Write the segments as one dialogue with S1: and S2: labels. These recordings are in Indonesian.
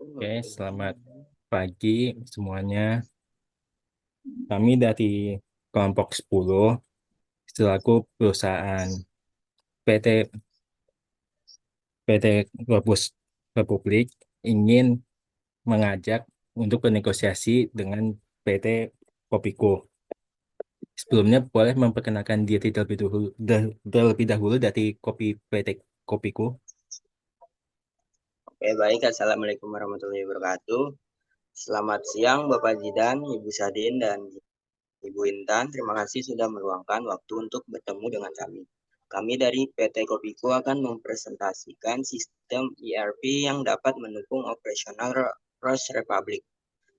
S1: Oke, selamat pagi semuanya. Kami dari kelompok 10 selaku perusahaan PT PT Globus Republik ingin mengajak untuk bernegosiasi dengan PT Kopiko. Sebelumnya boleh memperkenalkan diri terlebih dahulu dari PT Kopiko.
S2: Oke, baik. Assalamualaikum warahmatullahi wabarakatuh. Selamat siang, Bapak Zidan, Ibu Sadin, dan Ibu Intan. Terima kasih sudah meluangkan waktu untuk bertemu dengan kami. Kami dari PT Kopiko akan mempresentasikan sistem ERP yang dapat mendukung operasional Rose Republic.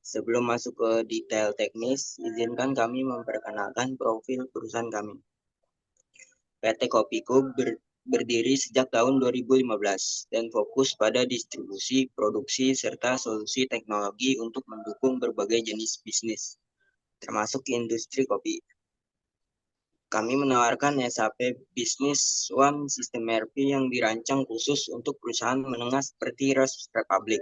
S2: Sebelum masuk ke detail teknis, izinkan kami memperkenalkan profil perusahaan kami. PT Kopiko berdiri sejak tahun 2015 dan fokus pada distribusi, produksi, serta solusi teknologi untuk mendukung berbagai jenis bisnis, termasuk industri kopi. Kami menawarkan SAP Business One sistem ERP yang dirancang khusus untuk perusahaan menengah seperti Rose Republic.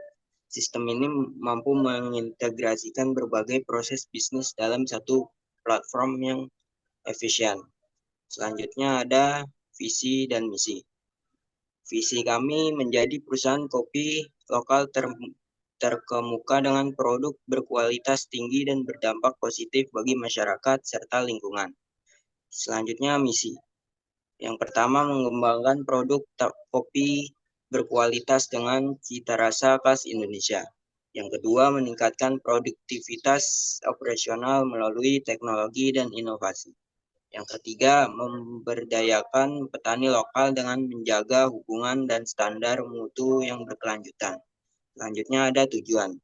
S2: Sistem ini mampu mengintegrasikan berbagai proses bisnis dalam satu platform yang efisien. Selanjutnya ada visi dan misi. Visi kami menjadi perusahaan kopi lokal terkemuka dengan produk berkualitas tinggi dan berdampak positif bagi masyarakat serta lingkungan. Selanjutnya misi. Yang pertama mengembangkan produk kopi berkualitas dengan cita rasa khas Indonesia. Yang kedua meningkatkan produktivitas operasional melalui teknologi dan inovasi. Yang ketiga, memberdayakan petani lokal dengan menjaga hubungan dan standar mutu yang berkelanjutan. Selanjutnya ada tujuan.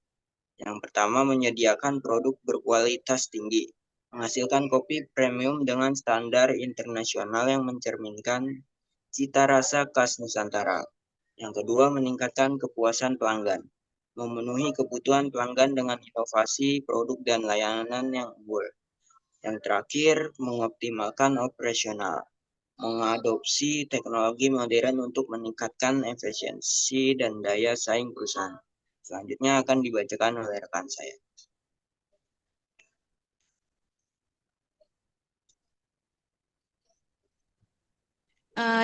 S2: Yang pertama, menyediakan produk berkualitas tinggi, menghasilkan kopi premium dengan standar internasional yang mencerminkan cita rasa khas Nusantara. Yang kedua, meningkatkan kepuasan pelanggan, memenuhi kebutuhan pelanggan dengan inovasi produk dan layanan yang unggul. Yang terakhir, mengoptimalkan operasional, mengadopsi teknologi modern untuk meningkatkan efisiensi dan daya saing perusahaan. Selanjutnya akan dibacakan oleh rekan saya.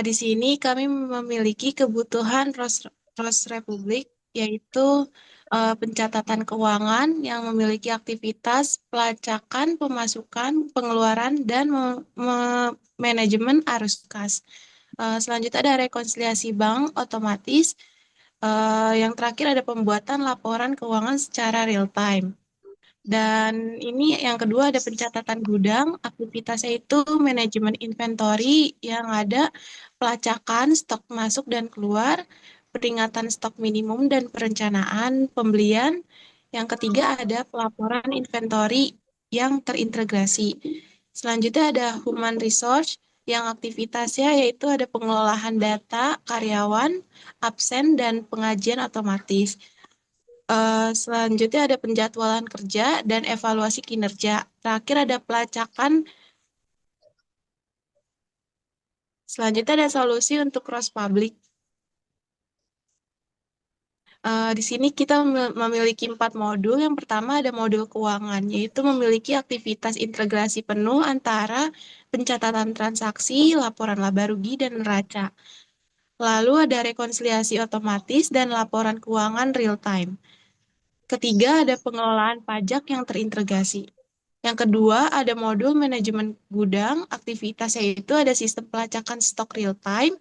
S3: Di sini kami memiliki kebutuhan Rose Republik, yaitu pencatatan keuangan yang memiliki aktivitas pelacakan, pemasukan, pengeluaran, dan manajemen arus kas. Selanjutnya ada rekonsiliasi bank otomatis. Yang terakhir ada pembuatan laporan keuangan secara real time. Dan ini yang kedua ada pencatatan gudang, aktivitasnya itu manajemen inventory yang ada pelacakan stok masuk dan keluar, peringatan stok minimum dan perencanaan pembelian. Yang ketiga ada pelaporan inventory yang terintegrasi. Selanjutnya ada human resource yang aktivitasnya yaitu ada pengelolaan data, karyawan, absen, dan pengajian otomatis. Selanjutnya ada penjadwalan kerja dan evaluasi kinerja. Terakhir ada pelacakan. Selanjutnya ada solusi untuk cross public. Di sini kita memiliki 4 modul. Yang pertama ada modul keuangan, yaitu memiliki aktivitas integrasi penuh antara pencatatan transaksi, laporan laba rugi, dan neraca. Lalu ada rekonsiliasi otomatis dan laporan keuangan real time. Ketiga ada pengelolaan pajak yang terintegrasi. Yang kedua, ada modul manajemen gudang, aktivitasnya itu ada sistem pelacakan stok real time,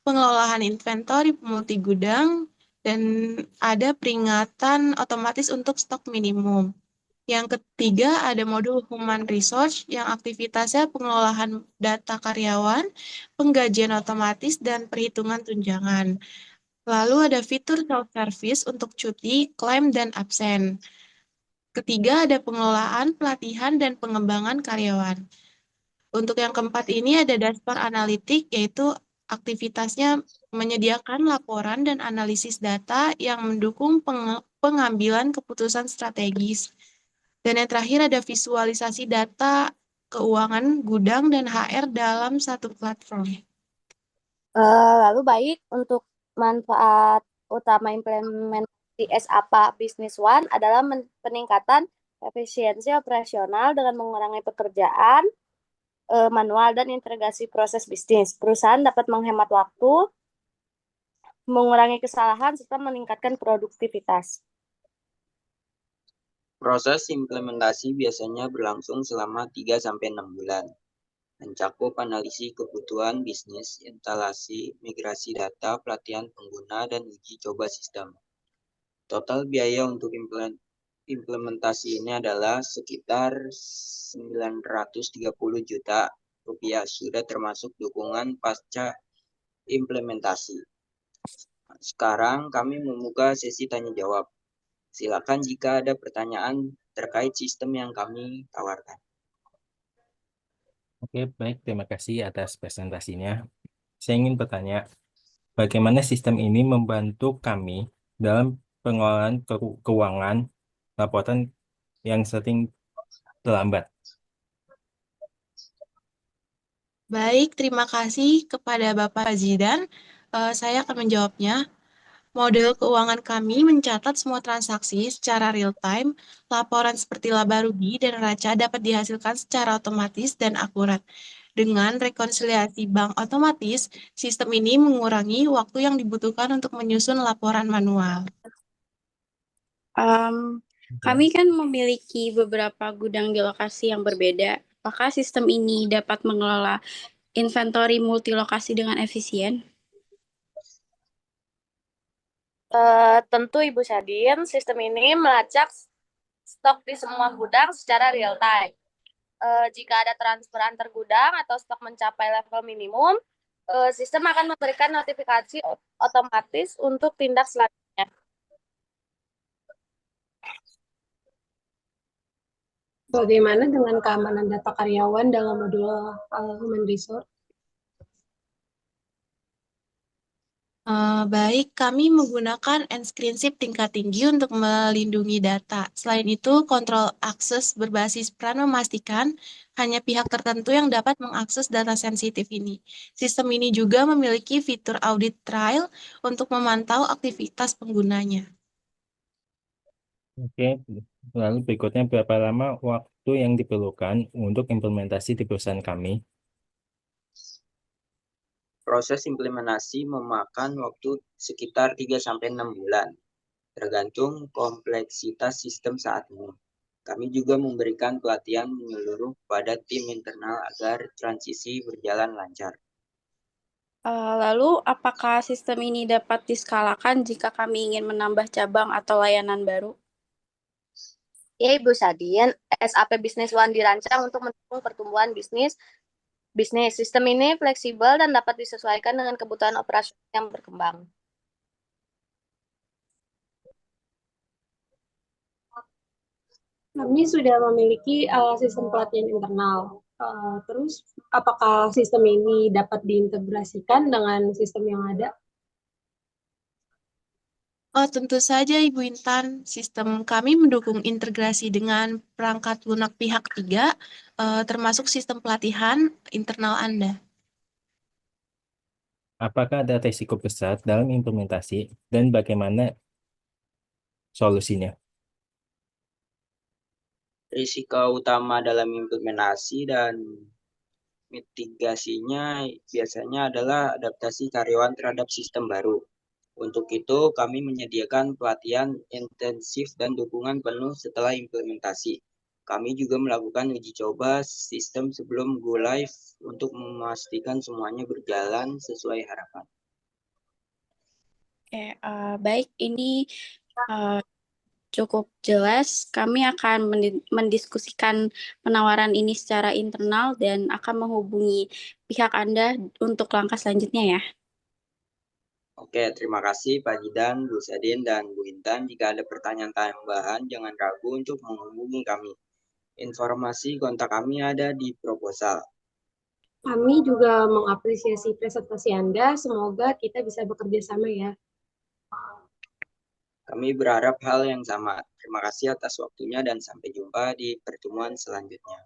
S3: pengelolaan inventory multi gudang, dan ada peringatan otomatis untuk stok minimum. Yang ketiga, ada modul human resource yang aktivitasnya pengelolaan data karyawan, penggajian otomatis, dan perhitungan tunjangan. Lalu ada fitur self-service untuk cuti, klaim, dan absen. Ketiga, ada pengelolaan, pelatihan, dan pengembangan karyawan. Untuk yang keempat ini ada dashboard analitik, yaitu aktivitasnya menyediakan laporan dan analisis data yang mendukung pengambilan keputusan strategis. Dan yang terakhir ada visualisasi data keuangan gudang dan HR dalam satu platform.
S4: Lalu baik untuk manfaat utama implementasi di SAPA Business One adalah peningkatan efisiensi operasional dengan mengurangi pekerjaan manual dan integrasi proses bisnis. Perusahaan dapat menghemat waktu, mengurangi kesalahan, serta meningkatkan produktivitas.
S2: Proses implementasi biasanya berlangsung selama 3-6 bulan. Mencakup analisis kebutuhan bisnis, instalasi, migrasi data, pelatihan pengguna, dan uji coba sistem. Total biaya untuk implementasi ini adalah sekitar 930 juta rupiah, sudah termasuk dukungan pasca implementasi. Sekarang kami membuka sesi tanya jawab. Silakan jika ada pertanyaan terkait sistem yang kami tawarkan.
S1: Oke, baik. Terima kasih atas presentasinya. Saya ingin bertanya, bagaimana sistem ini membantu kami dalam pengelolaan keuangan laporan yang sering terlambat?
S3: Baik, terima kasih kepada Bapak Zidan. Saya akan menjawabnya. Model keuangan kami mencatat semua transaksi secara real-time. Laporan seperti laba rugi dan neraca dapat dihasilkan secara otomatis dan akurat. Dengan rekonsiliasi bank otomatis, sistem ini mengurangi waktu yang dibutuhkan untuk menyusun laporan manual.
S5: Kami kan memiliki beberapa gudang di lokasi yang berbeda. Apakah sistem ini dapat mengelola inventory multilokasi dengan efisien?
S4: Tentu Ibu Sadin, sistem ini melacak stok di semua gudang secara real time. Jika ada transfer antar gudang atau stok mencapai level minimum, sistem akan memberikan notifikasi otomatis untuk tindak selanjutnya.
S6: Bagaimana dengan keamanan data karyawan dalam modul Human Resource?
S3: Baik, kami menggunakan enskripsi tingkat tinggi untuk melindungi data. Selain itu, kontrol akses berbasis peran memastikan hanya pihak tertentu yang dapat mengakses data sensitif ini. Sistem ini juga memiliki fitur audit trail untuk memantau aktivitas penggunanya.
S1: Oke, lalu berikutnya berapa lama waktu yang diperlukan untuk implementasi di perusahaan kami?
S2: Proses implementasi memakan waktu sekitar 3-6 bulan, tergantung kompleksitas sistem saat ini. Kami juga memberikan pelatihan menyeluruh pada tim internal agar transisi berjalan lancar.
S5: Lalu, apakah sistem ini dapat diskalakan jika kami ingin menambah cabang atau layanan baru?
S4: Ya, Ibu Sadin, SAP Business One dirancang untuk mendukung pertumbuhan bisnis. Sistem ini fleksibel dan dapat disesuaikan dengan kebutuhan operasional yang berkembang.
S6: Kami sudah memiliki sistem pelatihan internal. Terus, apakah sistem ini dapat diintegrasikan dengan sistem yang ada?
S3: Tentu saja Ibu Intan, sistem kami mendukung integrasi dengan perangkat lunak pihak ketiga, termasuk sistem pelatihan internal Anda.
S1: Apakah ada risiko besar dalam implementasi dan bagaimana solusinya?
S2: Risiko utama dalam implementasi dan mitigasinya biasanya adalah adaptasi karyawan terhadap sistem baru. Untuk itu, kami menyediakan pelatihan intensif dan dukungan penuh setelah implementasi. Kami juga melakukan uji coba sistem sebelum go live untuk memastikan semuanya berjalan sesuai harapan.
S5: Oke, baik, ini cukup jelas. Kami akan mendiskusikan penawaran ini secara internal dan akan menghubungi pihak Anda untuk langkah selanjutnya ya.
S2: Oke, terima kasih Pak Jidan, Bu Sadin, dan Bu Intan. Jika ada pertanyaan tambahan, jangan ragu untuk menghubungi kami. Informasi kontak kami ada di proposal.
S6: Kami juga mengapresiasi presentasi Anda. Semoga kita bisa bekerja sama ya.
S2: Kami berharap hal yang sama. Terima kasih atas waktunya dan sampai jumpa di pertemuan selanjutnya.